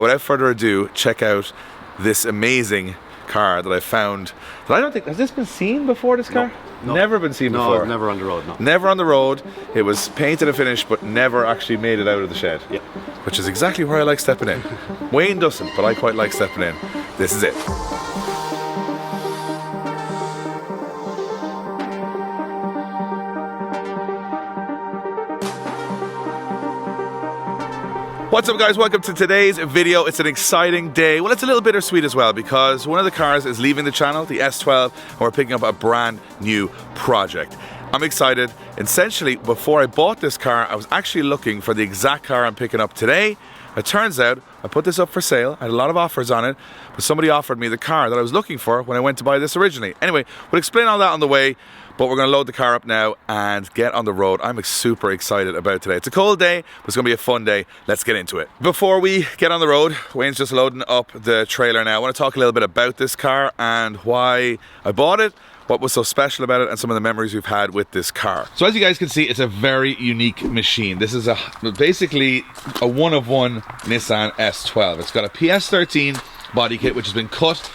Without further ado, check out this amazing car that I found. That I don't think, has this been seen before, this car? No. Never been seen before? No, never on the road, no. Never on the road. It was painted and finished, but never actually made it out of the shed. Yeah. Which is exactly where I like stepping in. Wayne doesn't, but I quite like stepping in. This is it. What's up, guys? Welcome to today's video. It's an exciting day. Well, it's a little bittersweet as well because one of the cars is leaving the channel, the S12, and we're picking up a brand new project. I'm excited. Essentially, before I bought this car, I was actually looking for the exact car I'm picking up today. It turns out I put this up for sale. I had a lot of offers on it, but somebody offered me the car that I was looking for when I went to buy this originally. Anyway, we'll explain all that on the way, but we're going to load the car up now and get on the road. I'm super excited about today. It's a cold day, but it's going to be a fun day. Let's get into it. Before we get on the road, Wayne's just loading up the trailer now. I want to talk a little bit about this car and why I bought it, what was so special about it, and some of the memories we've had with this car. So as you guys can see, it's a very unique machine. This is basically a one-of-one Nissan S12. It's got a PS13 body kit, which has been cut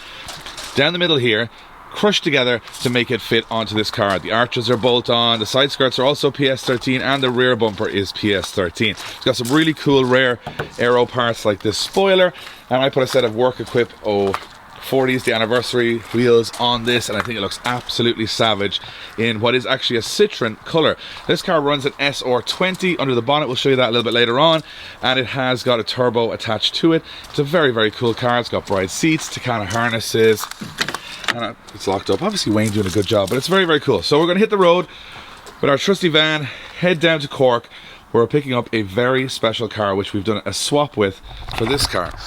down the middle here, crushed together to make it fit onto this car. The arches are bolt on, the side skirts are also PS13, and the rear bumper is PS13. It's got some really cool rare aero parts like this spoiler, and I put a set of work equip 40s, the anniversary wheels on this, and I think it looks absolutely savage in what is actually a citron color. This car runs an SR20 under the bonnet. We'll show you that a little bit later on, and it has got a turbo attached to it. It's a very, very cool car. It's got bright seats, Takana harnesses, and it's locked up. Obviously Wayne doing a good job, but it's very, very cool. So we're going to hit the road with our trusty van, head down to Cork, where we're picking up a very special car which we've done a swap with for this car.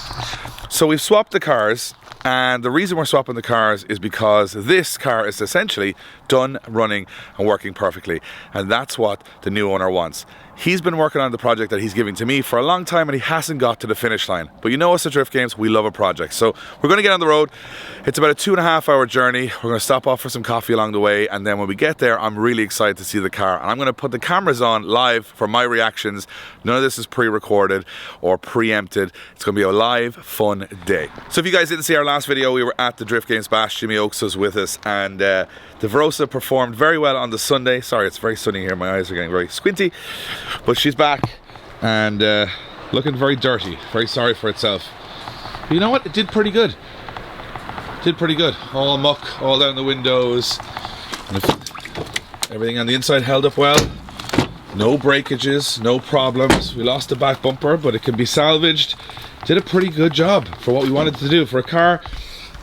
So we've swapped the cars, and the reason we're swapping the cars is because this car is essentially done running and working perfectly, and that's what the new owner wants. He's been working on the project that he's giving to me for a long time, and he hasn't got to the finish line. But you know us at Drift Games, we love a project. So we're going to get on the road. It's about a 2.5 hour journey. We're going to stop off for some coffee along the way, and then when we get there, I'm really excited to see the car. And I'm going to put the cameras on live for my reactions. None of this is pre-recorded or preempted. It's going to be a live, fun day. So if you guys didn't see our last video, we were at the Drift Games Bash. Jimmy Oakes was with us, and the Verosa performed very well on the Sunday. Sorry, it's very sunny here. My eyes are getting very squinty. But she's back and looking very dirty, very sorry for itself. But you know what? It did pretty good. Did pretty good. All muck, all down the windows. And everything on the inside held up well. No breakages, no problems. We lost the back bumper, but it can be salvaged. Did a pretty good job for what we wanted to do. For a car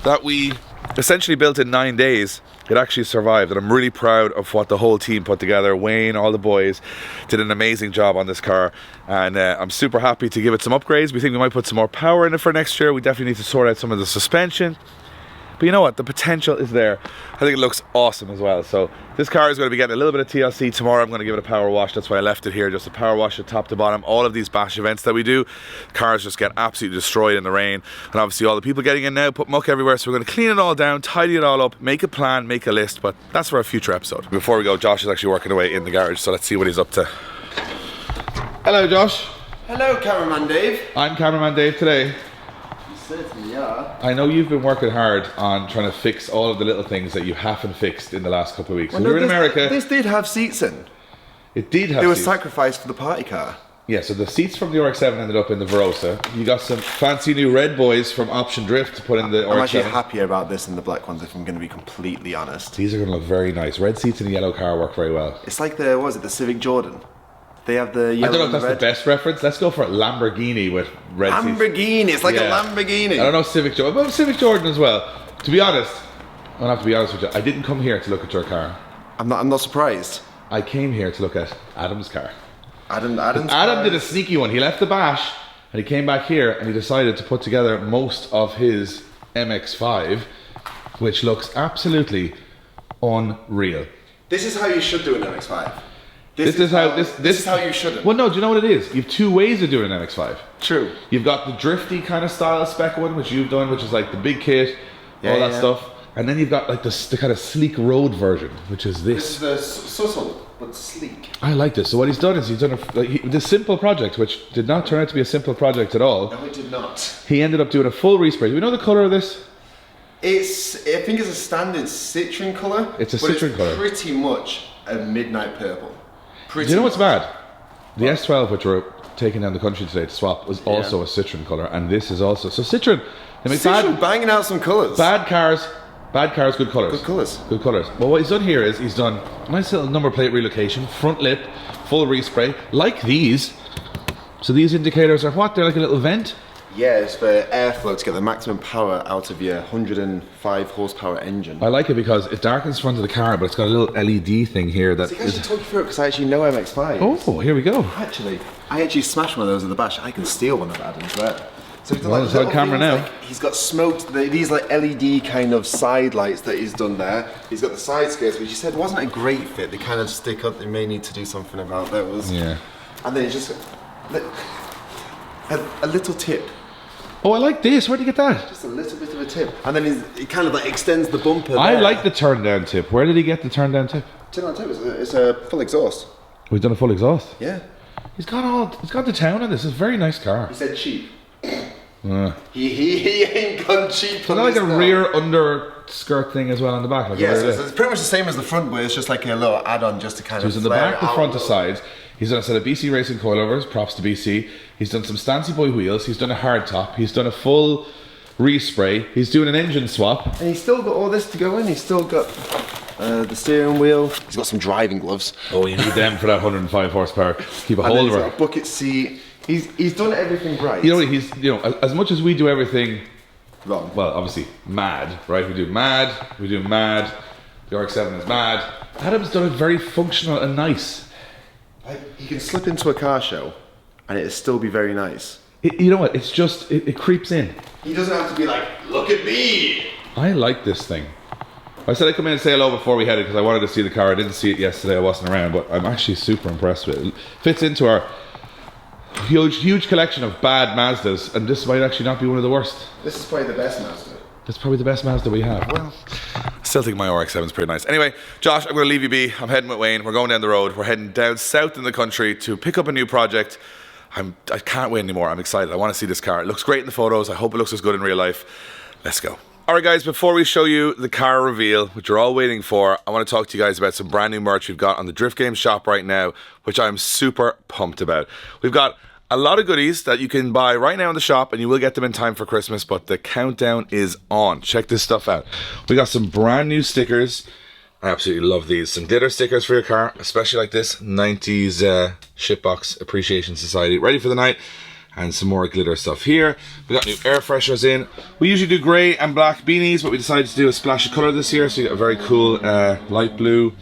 that we essentially built in 9 days, it actually survived, and I'm really proud of what the whole team put together. Wayne, all the boys did an amazing job on this car, and I'm super happy to give it some upgrades. We think we might put some more power in it for next year. We definitely need to sort out some of the suspension. But you know what? The potential is there. I think it looks awesome as well. So this car is going to be getting a little bit of TLC tomorrow. I'm going to give it a power wash. That's why I left it here. Just a power wash at top to bottom. All of these bash events that we do, cars just get absolutely destroyed in the rain. And obviously all the people getting in now put muck everywhere. So we're going to clean it all down, tidy it all up, make a plan, make a list. But that's for a future episode. Before we go, Josh is actually working away in the garage. So let's see what he's up to. Hello, Josh. Hello, cameraman Dave. I'm cameraman Dave today. Certainly are. I know you've been working hard on trying to fix all of the little things that you haven't fixed in the last couple of weeks. Well, so we're in America. This did have seats in. It did have It was seats. sacrificed for the party car. Yeah, so the seats from the RX-7 ended up in the Verosa. You got some fancy new red boys from Option Drift to put in the RX-7. I'm actually happier about this than the black ones, if I'm going to be completely honest. These are going to look very nice. Red seats in a yellow car work very well. It's like the, what was it, the Civic Jordan? They have the yellow. I don't know if and that's red. the best reference. Let's go for Lamborghini with red seats. Lamborghini, it's like Yeah. a Lamborghini. I don't know Civic Jordan, but Civic Jordan as well. To be honest, I'm going to have to be honest with you. I didn't come here to look at your car. I'm not surprised. I came here to look at Adam's car. Adam did a sneaky one. He left the bash and he came back here and he decided to put together most of his MX-5, which looks absolutely unreal. This is how you should do an MX-5. This is how you shouldn't. Well, no, do you know what it is? You have two ways of doing an MX-5. True. You've got the drifty kind of style spec one, which you've done, which is like the big kit, all that stuff. And then you've got like the kind of sleek road version, which is this. This is the subtle but sleek. I like this. So what he's done is he's done this simple project, which did not turn out to be a simple project at all. No, it did not. He ended up doing a full respray. Do we know the color of this? I think it's a standard citron color. It's a citron color. Pretty much a midnight purple. Do you know what's bad? The S12, which we're taking down the country today to swap, was also a citron color, and this is also so citron. They make Citron banging out some colors. Bad cars, good colors. Good colors. Good colors. Well, what he's done here is he's done a nice little number plate relocation, front lip, full respray, like these. So these indicators are what? They're like a little vent. Yeah, it's for airflow to get the maximum power out of your 105 horsepower engine. I like it because it darkens the front of the car, but it's got a little LED thing here that. So I can actually talk you through it because I actually know MX-5. Oh, here we go. I actually smashed one of those at the bash. I can steal one of that as well. So he's done Well, it's on camera now. like, he's got smoked, these like LED kind of side lights that he's done there. He's got the side skirts, which he said wasn't a great fit. They kind of stick up. They may need to do something about those. Yeah. And then it's just a little tip. Oh, I like this. Where'd you get that? Just a little bit of a tip. And then he kind of like extends the bumper I there. like the turn down tip. Where did he get the turn down tip? Turn on tip. It's a full exhaust. We've done a full exhaust. Yeah. He's got the town on this. It's a very nice car. He said cheap. He ain't gone cheap. So like a rear underskirt thing as well on the back. Like Yes, it's pretty much the same as the front, but it's just like a little add-on just to kind of. So he's in the back, the front, the sides. He's done a set of BC Racing coilovers. Props to BC. He's done some Stancy Boy wheels. He's done a hard top. He's done a full respray. He's doing an engine swap. And he's still got all this to go in. He's still got the steering wheel. He's got some driving gloves. Oh, you need them for that 105 horsepower. Keep a And hold then of he's her. got a bucket seat. He's done everything right. You know, as much as we do everything Wrong. well, obviously mad, right? We do mad. The RX-7 is mad. Adam's done it very functional and nice. He can slip into a car show, and it'll still be very nice. You know what? It's just it creeps in. He doesn't have to be like, look at me. I like this thing. I said I'd come in and say hello before we headed because I wanted to see the car. I didn't see it yesterday. I wasn't around, but I'm actually super impressed with it. It fits into our huge collection of bad Mazdas, and this might actually not be one of the worst. This is probably the best Mazda. It's probably the best Mazda we have. Well, I still think my RX-7 is pretty nice. Anyway, Josh, I'm going to leave you be. I'm heading with Wayne. We're going down the road. We're heading down south in the country to pick up a new project. I can't wait anymore. I'm excited. I want to see this car. It looks great in the photos. I hope it looks as good in real life. Let's go. Alright guys, before we show you the car reveal, which you're all waiting for, I want to talk to you guys about some brand new merch we've got on the Drift Games shop right now, which I'm super pumped about. We've got a lot of goodies that you can buy right now in the shop, and you will get them in time for Christmas, but the countdown is on. Check this stuff out. We got some brand new stickers. I absolutely love these. Some glitter stickers for your car, especially like this 90s Shitbox Appreciation Society. Ready for the night. And some more glitter stuff here. We got new air fresheners in. We usually do grey and black beanies, but we decided to do a splash of colour this year, so you got a very cool light blue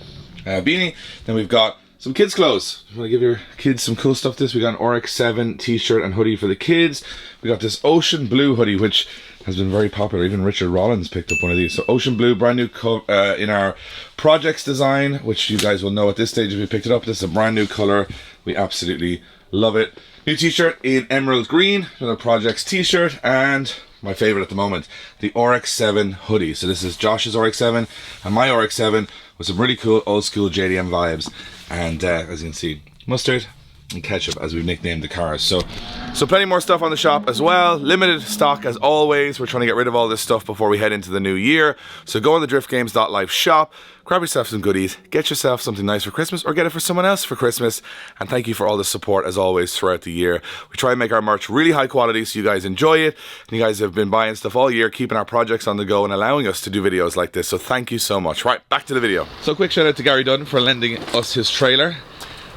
beanie. Then we've got some kids' clothes. You want to give your kids some cool stuff this. We got an RX-7 t-shirt and hoodie for the kids. We got this ocean blue hoodie, which has been very popular. Even Richard Rollins picked up one of these. So ocean blue, brand new in our projects design, which you guys will know at this stage if you picked it up. This is a brand new colour. We absolutely love it. New t-shirt in emerald green, another projects t-shirt, and my favorite at the moment, the RX-7 hoodie. So this is Josh's RX-7 and my RX-7 with some really cool old school JDM vibes. And as you can see, mustard and ketchup, as we've nicknamed the cars. So plenty more stuff on the shop as well. Limited stock as always. We're trying to get rid of all this stuff before we head into the new year. So go on the driftgames.life shop, grab yourself some goodies, get yourself something nice for Christmas, or get it for someone else for Christmas. And thank you for all the support as always throughout the year. We try and make our merch really high quality so you guys enjoy it. And you guys have been buying stuff all year, keeping our projects on the go and allowing us to do videos like this. So thank you so much. Right, back to the video. So quick shout out to Gary Dunn for lending us his trailer.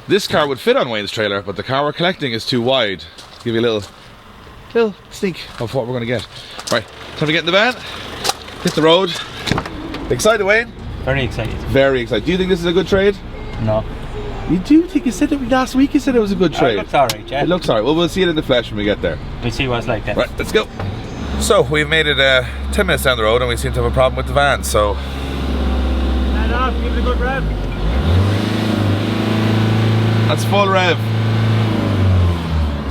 This car would fit on Wayne's trailer, but the car we're collecting is too wide. Give you a little sneak of what we're going to get. Right, time to get in the van, hit the road. Excited, Wayne? Very excited. Very excited. Do you think this is a good trade? No. You do think you said it last week? You said it was a good trade. It looks alright, yeah. It looks alright. Well, we'll see it in the flesh when we get there. We'll see what it's like then. Right, let's go. So we've made it 10 minutes down the road, and we seem to have a problem with the van. So Head off, give it a good rev. that's full rev.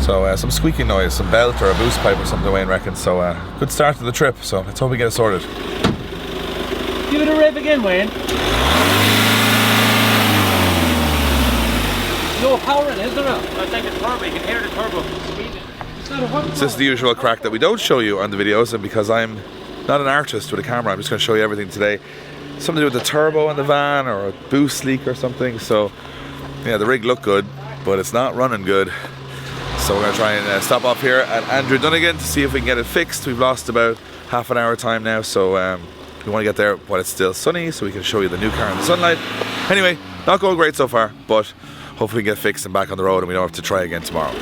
So some squeaking noise, some belt or a boost pipe or something, Wayne reckons. So good start to the trip. So let's hope we get it sorted. Give it a rev again, Wayne. No power in it, is there not? I think it's turbo. You can hear the turbo speeding. This is the usual crack that we don't show you on the videos, and because I'm not an artist with a camera, I'm just going to show you everything today. Something to do with the turbo in the van or a boost leak or something. So yeah, the rig looked good, but it's not running good. So we're going to try and stop off here at Andrew Dunnigan to see if we can get it fixed. We've lost about half an hour time now, so we want to get there while it's still sunny so we can show you the new car in the sunlight. Anyway, not going great so far, but hopefully we can get fixed and back on the road and we don't have to try again tomorrow.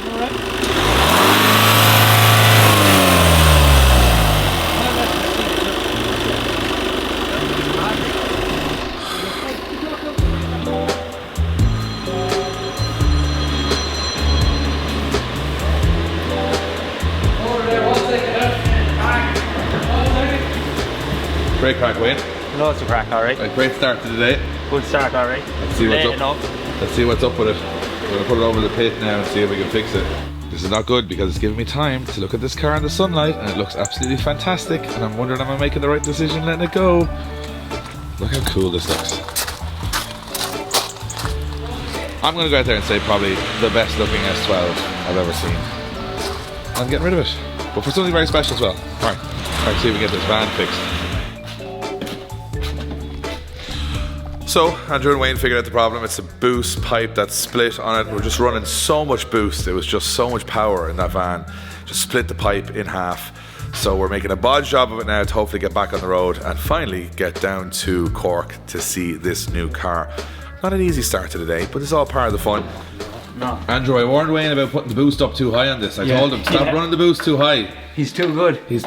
Great crack, Wayne. Loads of crack, alright. Great start to the day. Good start, alright. Let's see what's up. Let's see what's up with it. We're going to put it over the pit now and see if we can fix it. This is not good because it's giving me time to look at this car in the sunlight and it looks absolutely fantastic, and I'm wondering am I making the right decision letting it go. Look how cool this looks. I'm going to go out there and say probably the best looking S12 I've ever seen. I'm getting rid of it, but for something very special as well. Alright, let's see if we can get this van fixed. So, Andrew and Wayne figured out the problem. It's a boost pipe that's split on it. We're just running so much boost. It was just so much power in that van. Just split the pipe in half. So we're making a bodge job of it now to hopefully get back on the road and finally get down to Cork to see this new car. Not an easy start to the day, but it's all part of the fun. No. Andrew, I warned Wayne about putting the boost up too high on this. I told him, stop running the boost too high. He's too good. He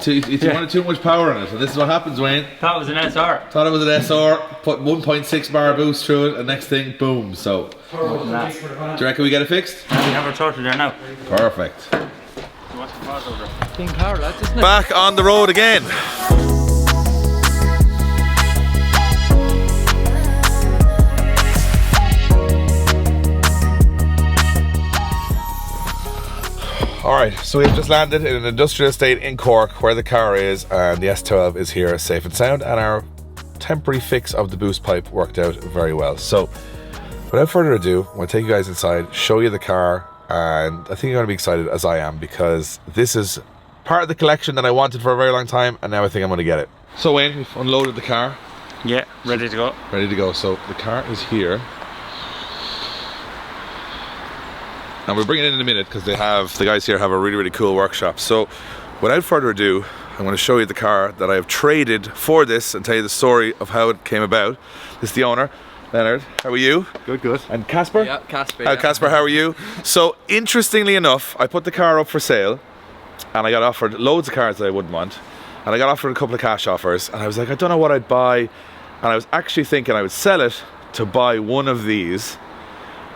wanted too much power on it, and this is what happens, Wayne. Thought it was an SR. Thought it was an SR, put 1.6 bar boost through it, and next thing, boom, so. Do you reckon we get it fixed? We have our total there now. Perfect. Clean car, lads, isn't it? Back on the road again. Alright, so we've just landed in an industrial estate in Cork where the car is, and the S12 is here safe and sound, and our temporary fix of the boost pipe worked out very well. So without further ado, I'm going to take you guys inside, show you the car, and I think you're going to be excited as I am because this is part of the collection that I wanted for a very long time, and now I think I'm going to get it. So Wayne, we've unloaded the car. Yeah, ready to go. Ready to go. So the car is here. And we're bringing it in a minute because the guys here have a really, really cool workshop. So without further ado, I'm going to show you the car that I have traded for this and tell you the story of how it came about. This is the owner, Leonard. How are you? Good, good. And Casper? Yeah, Casper. Casper, how are you? So interestingly enough, I put the car up for sale and I got offered loads of cars that I wouldn't want. And I got offered a couple of cash offers and I was like, I don't know what I'd buy. And I was actually thinking I would sell it to buy one of these.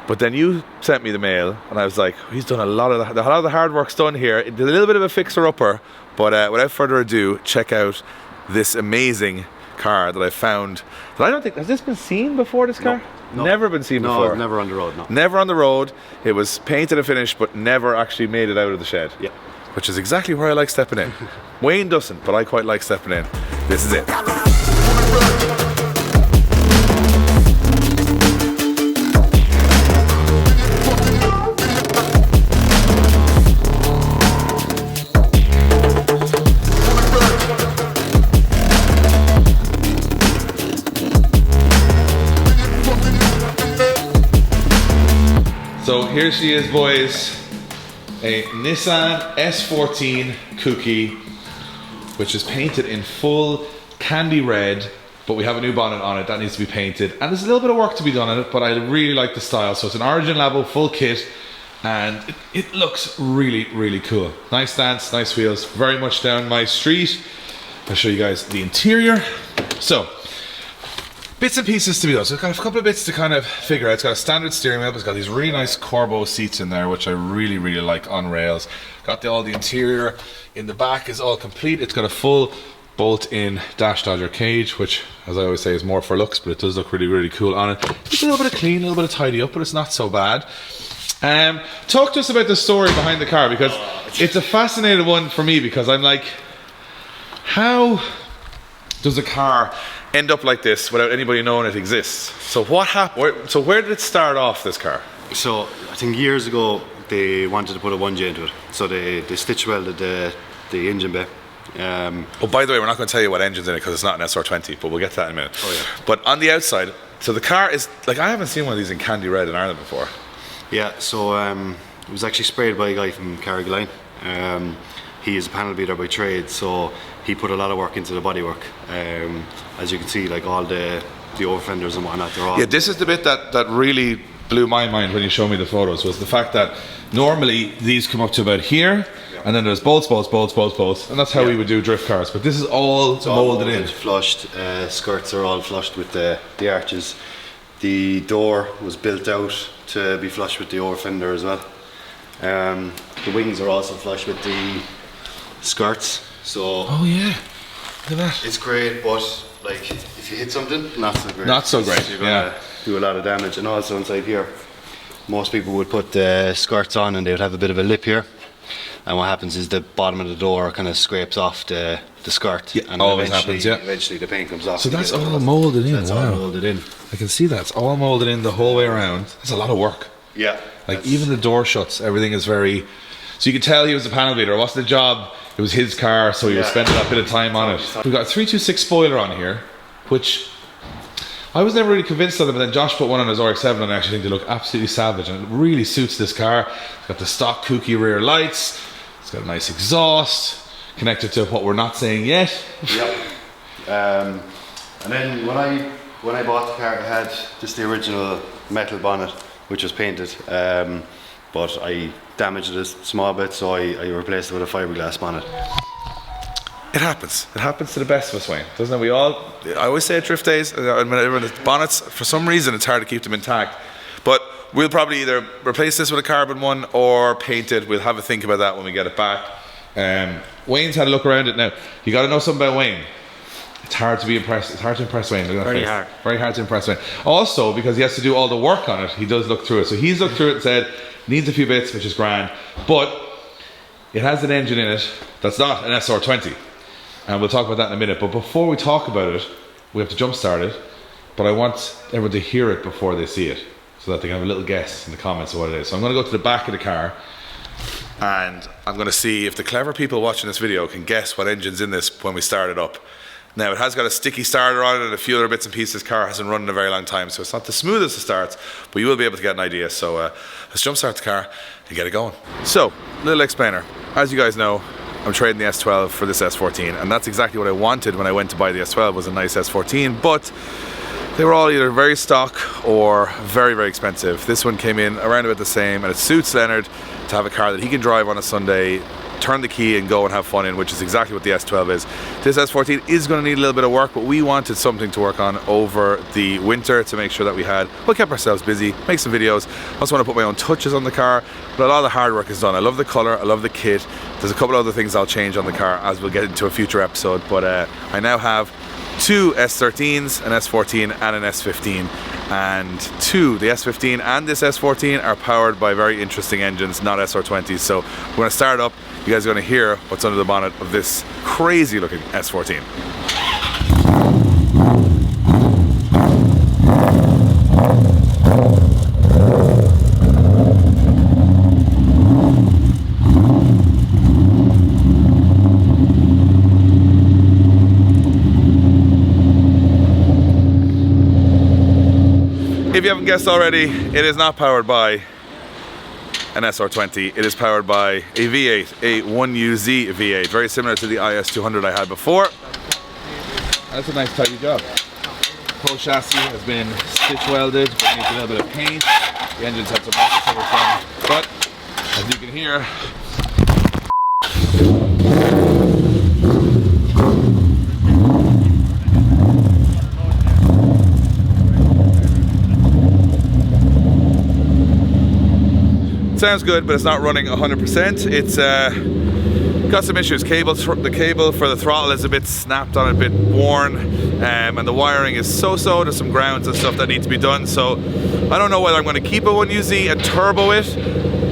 But then you sent me the mail, and I was like, he's done a lot of the hard work's done here. It did a little bit of a fixer-upper, but without further ado, check out this amazing car that I found. That I don't think, has this been seen before, this car? No. Never been seen before? No, never on the road, no. Never on the road. It was painted and finished, but never actually made it out of the shed. Yeah. Which is exactly where I like stepping in. Wayne doesn't, but I quite like stepping in. This is it. So here she is, boys, a Nissan S14 Cookie, which is painted in full candy red, but we have a new bonnet on it that needs to be painted, and there's a little bit of work to be done on it, but I really like the style. So it's an Origin Labo full kit, and it looks really, really cool. Nice stance, nice wheels, very much down my street. I'll show you guys the interior. So, bits and pieces to be done. So it's got a couple of bits to kind of figure out. It's got a standard steering wheel, but it's got these really nice Corbo seats in there, which I really, really like on rails. Got all the interior in the back is all complete. It's got a full bolt-in dash dodger cage, which, as I always say, is more for looks, but it does look really, really cool on it. It's a little bit of clean, a little bit of tidy up, but it's not so bad. Talk to us about the story behind the car, because it's a fascinating one for me, because I'm like, how does a car end up like this without anybody knowing it exists. So what happened? So where did it start off, this car? So I think years ago they wanted to put a 1J into it, so they stitch welded the engine bay. Oh, by the way, we're not going to tell you what engine's in it because it's not an SR20, but we'll get to that in a minute. Oh, yeah. But on the outside, so the car is like, I haven't seen one of these in candy red in Ireland before. Yeah, so it was actually sprayed by a guy from Carrigaline. He is a panel beater by trade, so he put a lot of work into the bodywork. As you can see, like all the over fenders and whatnot, they're all... Yeah, this is the bit that really blew my mind when you showed me the photos, was the fact that normally these come up to about here, and then there's bolts, and that's how we would do drift cars. But this is all molded in. Flushed, skirts are all flushed with the arches. The door was built out to be flush with the over fender as well. The wings are also flush with the skirts. So oh yeah, look at that. it's great, but like if you hit something, not so great. Not so great. You're gonna do a lot of damage. And also inside here, most people would put the skirts on and they would have a bit of a lip here. And what happens is the bottom of the door kind of scrapes off the skirt. Yeah, and always happens, yeah. Eventually the paint comes off. So that's all molded in. That's wow. all molded in. I can see that. It's all molded in the whole way around. That's a lot of work. Yeah. Like even the door shuts, everything is very... So you could tell he was a panel beater. It wasn't a job, it was his car, so he was spending that bit of time on it. We've got a 326 spoiler on here, which I was never really convinced of them, but then Josh put one on his RX-7 and I actually think they look absolutely savage, and it really suits this car. It's got the stock kooky rear lights, it's got a nice exhaust, connected to what we're not saying yet. Yep. And then when I bought the car, it had just the original metal bonnet, which was painted, but I damaged it a small bit, so I replaced it with a fiberglass bonnet. It happens. It happens to the best of us, Wayne, doesn't it? I always say at drift days, the bonnets, for some reason it's hard to keep them intact. But we'll probably either replace this with a carbon one or paint it. We'll have a think about that when we get it back. Wayne's had a look around it now. You got to know something about Wayne. It's hard to be impressed. It's hard to impress Wayne. Look at that Very face. hard. Very hard to impress Wayne. Also, because he has to do all the work on it, he does look through it. So he's looked through it and said, needs a few bits, which is grand. But it has an engine in it that's not an SR20. And we'll talk about that in a minute. But before we talk about it, we have to jump start it. But I want everyone to hear it before they see it, so that they can have a little guess in the comments of what it is. So I'm going to go to the back of the car, and I'm going to see if the clever people watching this video can guess what engine's in this when we start it up. Now, it has got a sticky starter on it and a few other bits and pieces. This car hasn't run in a very long time, so it's not the smoothest of starts, but you will be able to get an idea. So let's jump start the car and get it going. So, little explainer. As you guys know, I'm trading the S12 for this S14, and that's exactly what I wanted when I went to buy the S12, was a nice S14, but they were all either very stock or very, very expensive. This one came in around about the same, and it suits Leonard to have a car that he can drive on a Sunday, turn the key and go and have fun in, which is exactly what the S12 is. This S14 is going to need a little bit of work, but we wanted something to work on over the winter to make sure that we kept ourselves busy, make some videos. I also want to put my own touches on the car, but a lot of the hard work is done. I love the colour, I love the kit. There's a couple other things I'll change on the car as we'll get into a future episode, but I now have two S13s, an S14 and an S15, and the S15 and this S14 are powered by very interesting engines, not SR20s. So we're going to start up. You guys are going to hear what's under the bonnet of this crazy looking S14. If you haven't guessed already, it is not powered by an SR20, it is powered by a V8, a 1UZ V8, very similar to the IS200 I had before. That's a nice tidy job. The whole chassis has been stitch welded, but needs a little bit of paint. The engine's had some rocket cover done, but as you can hear, sounds good, but it's not running 100%. It's got some issues. The cable for the throttle is a bit snapped on, a bit worn, and the wiring is so-so. There's some grounds and stuff that need to be done. So I don't know whether I'm going to keep a 1UZ and turbo it,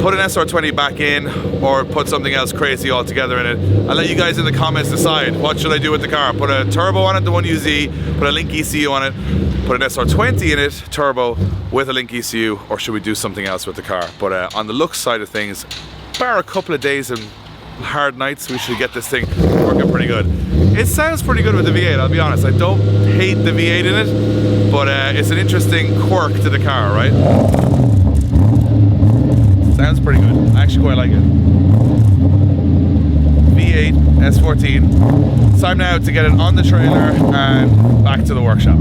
put an SR20 back in, or put something else crazy altogether in it. I'll let you guys in the comments decide what should I do with the car. Put a turbo on it, the 1UZ, put a Link ECU on it, put an SR20 in it, turbo with a Link ECU, or should we do something else with the car? But on the looks side of things, bar a couple of days and hard nights, we should get this thing working pretty good. It sounds pretty good with the V8, I'll be honest. I don't hate the V8 in it, but it's an interesting quirk to the car, right? Sounds pretty good. I actually quite like it. V8 S14. It's time now to get it on the trailer and back to the workshop.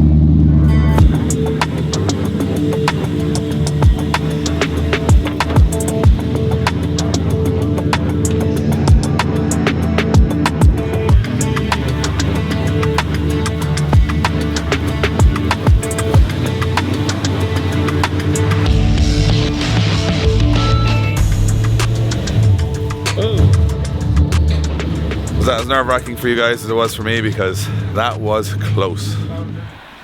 Was that as nerve-wracking for you guys as it was for me? Because that was close.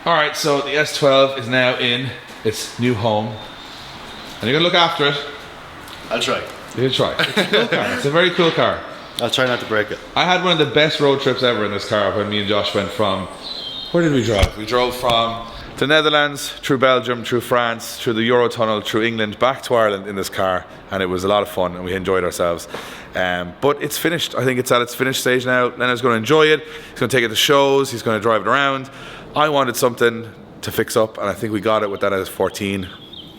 Alright, so the S12 is now in its new home. And you're gonna look after it. I'll try. You're gonna try. It's a cool car. It's a very cool car. I'll try not to break it. I had one of the best road trips ever in this car when me and Josh went from... Where did we drive? We drove from the Netherlands, through Belgium, through France, through the Eurotunnel, through England, back to Ireland in this car, and it was a lot of fun and we enjoyed ourselves. But it's finished. I think it's at its finished stage now. Leonard's going to enjoy it. He's going to take it to shows. He's going to drive it around. I wanted something to fix up, and I think we got it with that S14.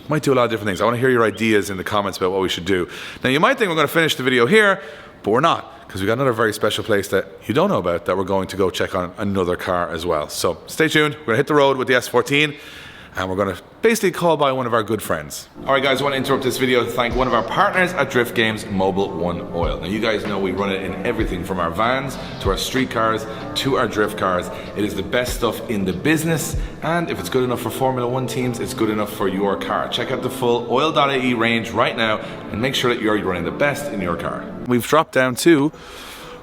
Might do a lot of different things. I want to hear your ideas in the comments about what we should do. Now, you might think we're going to finish the video here, but we're not, because we got another very special place that you don't know about that we're going to go check on another car as well. So stay tuned. We're going to hit the road with the S14, and we're going to basically call by one of our good friends. Alright guys, I want to interrupt this video to thank one of our partners at Drift Games, Mobil 1 Oil. Now you guys know we run it in everything from our vans to our street cars to our drift cars. It is the best stuff in the business, and if it's good enough for Formula 1 teams, it's good enough for your car. Check out the full oil.ie range right now and make sure that you're running the best in your car. We've dropped down to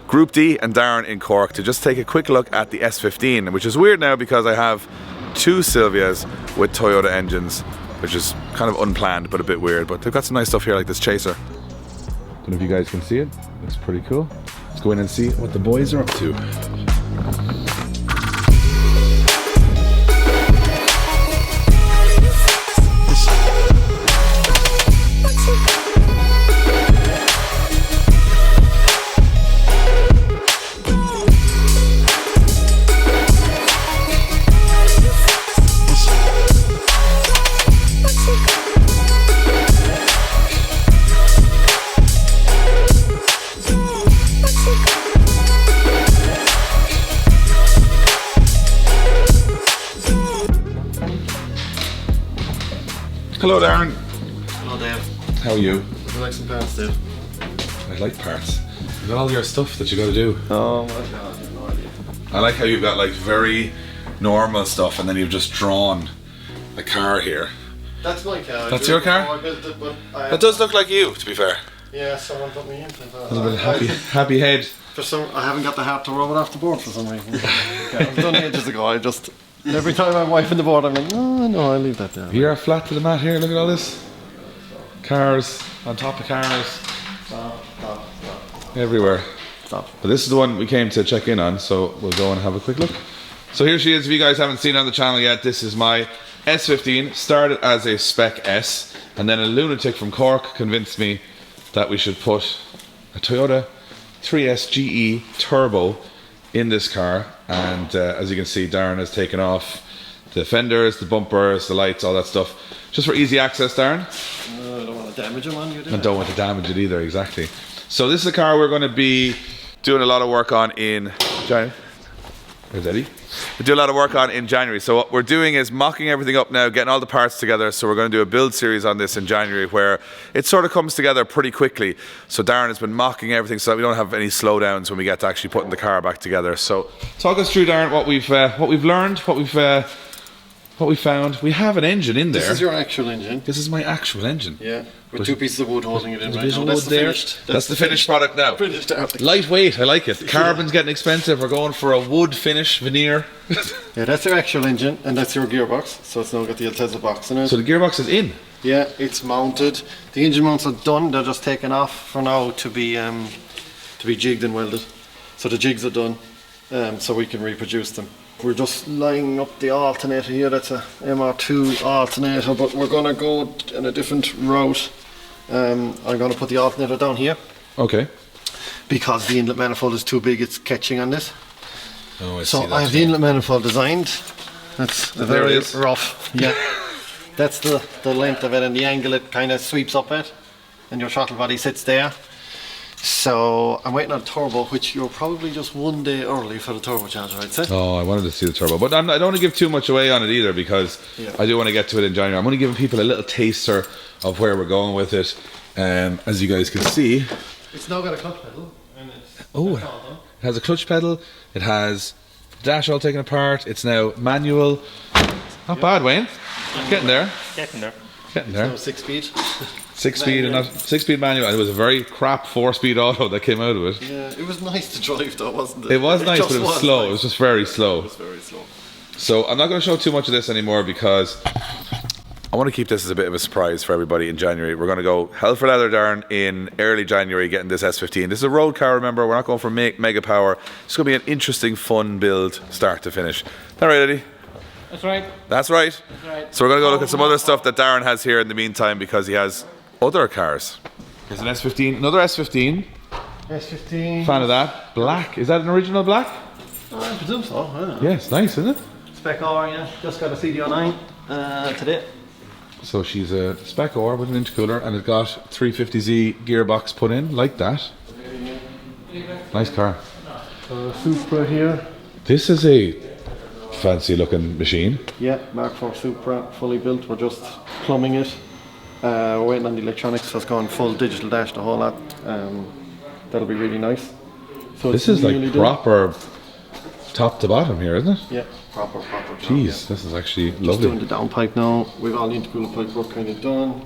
Group D and Darren in Cork to just take a quick look at the S15, which is weird now because I have two Silvias with Toyota engines, which is kind of unplanned but a bit weird, but they've got some nice stuff here like this Chaser. Don't know if you guys can see it. Looks pretty cool. Let's go in and see what the boys are up to. Hello Darren. Hello Dave. How are you? Would you like some parts, Dave? I like parts. You got all your stuff that you got to do. Oh my god, I have no idea. I like how you've got like very normal stuff and then you've just drawn a car here. That's my car. That's your car? I built it, but That does look like you, to be fair. yeah, someone put me into that. A little bit happy head. For some, I haven't got the hat to rub it off the board for some reason. Okay, I've done ages ago. I just every time I'm wiping the board, I'm like, no, I leave that there. You are flat to the mat here. Look at all this. Cars on top of cars. Stop. Everywhere. Stop. But this is the one we came to check in on, so we'll go and have a quick look. So here she is. If you guys haven't seen it on the channel yet, this is my S15. Started as a Spec S, and then a lunatic from Cork convinced me that we should put a Toyota 3S GE Turbo in this car. And as you can see, Darren has taken off the fenders, the bumpers, the lights, all that stuff, just for easy access, Darren. I don't want to damage them on you, do I don't want to damage it either, exactly. So this is a car we're going to be doing a lot of work on in January. There's Eddie. We do a lot of work on in January. So what we're doing is mocking everything up now, getting all the parts together. So we're going to do a build series on this in January where it sort of comes together pretty quickly. So Darren has been mocking everything so that we don't have any slowdowns when we get to actually putting the car back together. So talk us through, Darren, what we've learned, what we've what we found. We have an engine in there. This is your actual engine. This is my actual engine. Yeah, with two pieces of wood holding it in right There's now. a That's wood the there. finished. That's the finished product now. Finished article. Lightweight, I like it. Carbon's getting expensive. We're going for a wood finish veneer. Yeah, that's your actual engine, and that's your gearbox. So it's now got the Altezza box in it. So the gearbox is in. Yeah, it's mounted. The engine mounts are done. They're just taken off for now to be jigged and welded. So the jigs are done, so we can reproduce them. We're just lining up the alternator here. That's a MR2 alternator, but we're gonna go in a different route. I'm gonna put the alternator down here Okay. because the inlet manifold is too big. It's catching on this. Oh, I So see that. I have the inlet manifold designed. That's There very it is. rough. Yeah. That's the length of it and the angle it kind of sweeps up at, and your throttle body sits there. So I'm waiting on a turbo, which you're probably just one day early for the turbocharger, I'd say. Oh, I wanted to see the turbo, but I don't want to give too much away on it either because I do want to get to it in January. I'm only giving people a little taster of where we're going with it. As you guys can see, It's now got a clutch pedal, and it's it has a clutch pedal. It has dash all taken apart. It's now manual. Not bad, Wayne. Getting there. Getting there. Getting there. 6-speed. 6-speed and not 6-speed manual. And it was a very crap 4-speed auto that came out of it. Yeah, it was nice to drive though, wasn't it? It was nice, just but it was slow. nice. It was just very slow. It was very slow. So I'm not going to show too much of this anymore because I want to keep this as a bit of a surprise for everybody in January. We're going to go hell for leather, Darren, in early January getting this S15. This is a road car, remember. We're not going for mega power. It's going to be an interesting, fun build, start to finish. Is that right, Eddie? That's right. That's right. That's right. So we're going to go look at some other stuff that Darren has here in the meantime because he has other cars. Here's an S15, another S15. S15. Fan of that. Black. Is that an original black? I presume so. Yeah. Yes, nice, isn't it? Spec R, yeah. Just got a CDO9 today. So she's a spec ore with an intercooler and it got 350Z gearbox put in, like that. Nice car. Supra here. This is a fancy looking machine. Yeah, Mark IV Supra, fully built. We're just plumbing it. We're waiting on the electronics. So it's gone full digital dash, the whole lot. That'll be really nice. So This it's is like nearly done. proper top to bottom here, isn't it? Yeah, proper job. Jeez, yeah. this is actually Just doing lovely. the downpipe now. We've all the intercooler pipe work kind of done.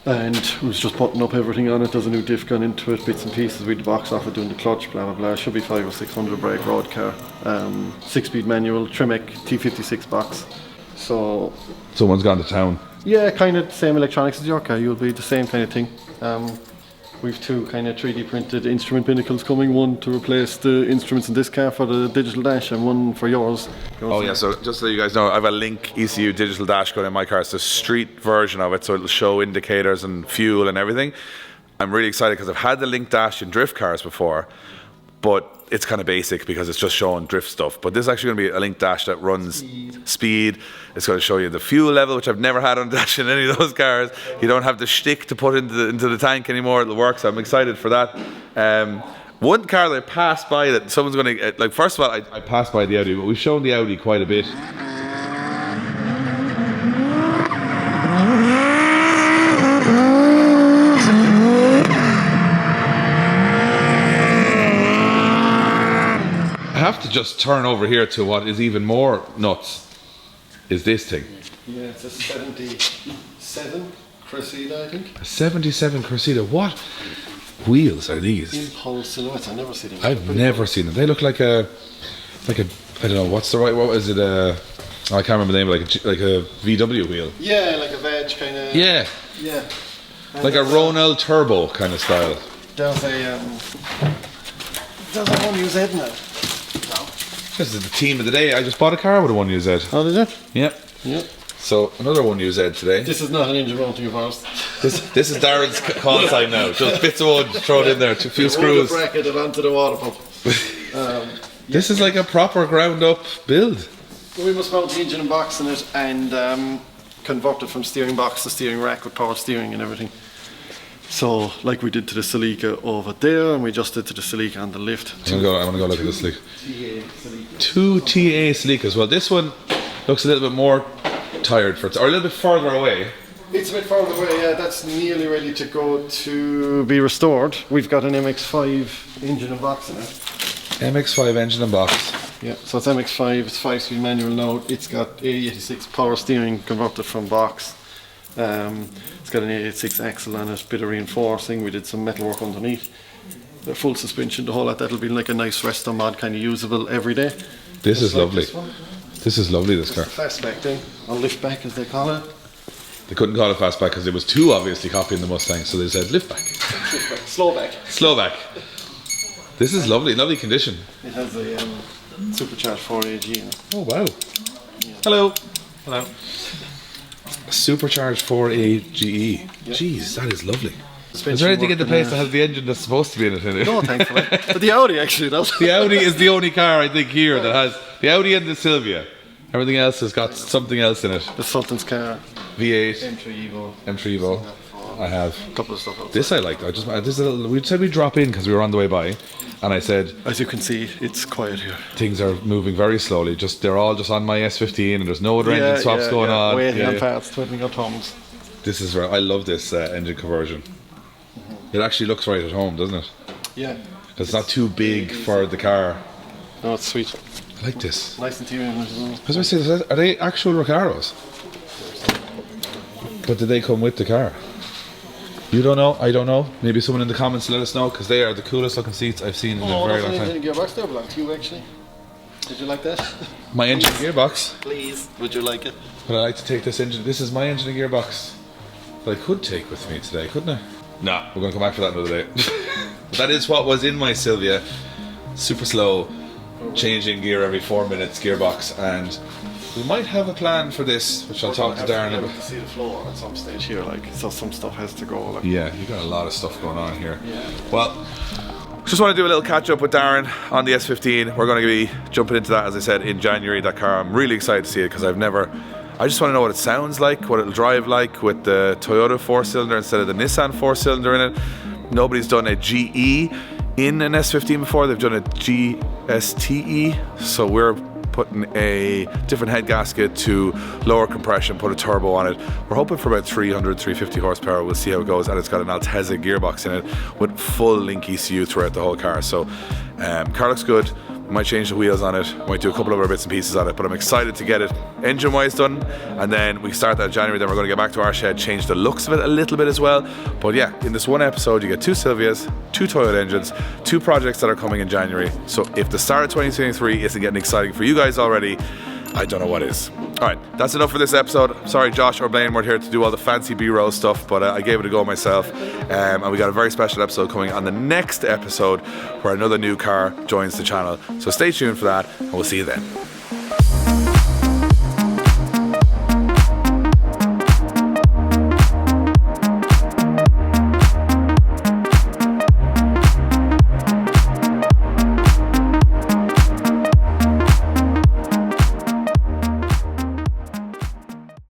And we was just putting up everything on it. There's a new diff gone into it, bits and pieces. We the box off it, doing the clutch, blah blah blah. Should be 500 or 600 brake road car. 6-speed manual, Tremec T56 box. So Someone's gone to town. yeah, kind of same electronics as your car. You'll be the same kind of thing. We've two kind of 3D printed instrument pinnacles coming. One to replace the instruments in this car for the digital dash, and one for yours. Oh yeah, so just so you guys know, I have a Link ECU digital dash going in my car. It's the street version of it, so it'll show indicators and fuel and everything. I'm really excited because I've had the Link dash in drift cars before, but it's kind of basic because it's just showing drift stuff. But this is actually going to be a Link dash that runs speed. It's going to show you the fuel level, which I've never had on dash in any of those cars. You don't have the shtick to put into the tank anymore. It'll work, so I'm excited for that. One car that I passed by that someone's going to, like, first of all, I passed by the Audi, but we've shown the Audi quite a bit. I have to just turn over here to what is even more nuts, is this thing. Yeah, it's a 77 Cressida, I think. A 77 Cressida. What wheels are these? Impulse silhouettes. I never see them. I've never seen them. They look like a I don't know, what's the right, what is it, I can't remember the name, like a VW wheel. Yeah, like a veg kind of. Yeah, Yeah. And like a Ronald Turbo kind of style. There's a one use head now. This is the team of the day. I just bought a car with a 1UZ. Oh, did it? Yep. Yep. So another 1UZ today. This is not an engine mounting of ours. This is Darren's call sign now. Just bits of wood, throw it in there, a few screws. Bracket it onto the water pump. This is like a proper ground up build. We must mount the engine and box in it and convert it from steering box to steering rack with power steering and everything. So, like we did to the Celica over there, and we just did to the Celica on the lift. I'm gonna go look at this Celica. TA Celica. Two TA Celicas. Well, this one looks a little bit more tired or a little bit further away. It's a bit further away, yeah, that's nearly ready to go to be restored. We've got an MX-5 engine and box in it. MX-5 engine and box. Yeah, so it's MX-5, it's 5-speed manual now. It's got 8086 power steering converted from box. It's got an 886 axle on it, bit of reinforcing. We did some metal work underneath. The full suspension, the whole lot, that'll be like a nice resto mod, kind of usable every day. This is like lovely. This is lovely, this car. Fastback thing, or liftback as they call it. They couldn't call it fastback because it was too obviously copying the Mustang, so they said liftback. Slowback. Slowback. This is lovely, lovely condition. It has a supercharged 4AG in it. Oh wow. Hello. Hello. Supercharged 4AGE. Jeez, that is lovely. Is there anything in the place that has the engine that's supposed to be in it? No, thankfully. But the Audi actually does. The Audi is the only car I think here that has the Audi and the Silvia. Everything else has got something else in it. The Sultan's car. V8, M3 Evo. M3 Evo. I have. A couple of stuff else. This I liked. We said we'd drop in because we were on the way by, and I said, as you can see, it's quiet here. Things are moving very slowly. They're all just on my S15, and there's no other engine swaps going on. Waiting on parts, twiddling your thumbs. This is where I love this engine conversion. It actually looks right at home, doesn't it? Yeah. It's not too big for the car. No, it's sweet. I like this. Nice interior in it as well. As I say, are they actual Recaros? But did they come with the car? You don't know, I don't know. Maybe someone in the comments let us know, because they are the coolest looking seats I've seen in a very long time. Gearbox there belong to you actually. Would you like that? My engine and gearbox. Please. Would you like it? But I like to take this engine. This is my engine and gearbox that I could take with me today, couldn't I? Nah, we're going to come back for that another day. But that is what was in my Silvia. Super slow, changing gear every 4 minutes gearbox, and we might have a plan for this, which I'll talk to Darren about. To see the floor at some stage here, like, so some stuff has to go. Like. Yeah, you got a lot of stuff going on here. Yeah. Well, just want to do a little catch up with Darren on the S15. We're going to be jumping into that, as I said, in January. That car, I'm really excited to see it because I just want to know what it sounds like, what it'll drive like with the Toyota 4-cylinder instead of the Nissan 4-cylinder in it. Nobody's done a GE in an S15 before. They've done a GSTE, so we're putting a different head gasket to lower compression, put a turbo on it. We're hoping for about 300, 350 horsepower. We'll see how it goes. And it's got an Altezza gearbox in it with full link ECU throughout the whole car. So car looks good. We might change the wheels on it, might do a couple of other bits and pieces on it, but I'm excited to get it engine wise done, and then we start that in January. Then we're going to get back to our shed, change the looks of it a little bit as well. But yeah, in this one episode you get 2 Silvias, 2 Toyota engines, 2 projects that are coming in January. So if the start of 2023 isn't getting exciting for you guys already, I don't know what is. Alright, that's enough for this episode. Sorry Josh or Blaine weren't here to do all the fancy B-roll stuff, but I gave it a go myself. And we got a very special episode coming on the next episode where another new car joins the channel. So stay tuned for that, and we'll see you then.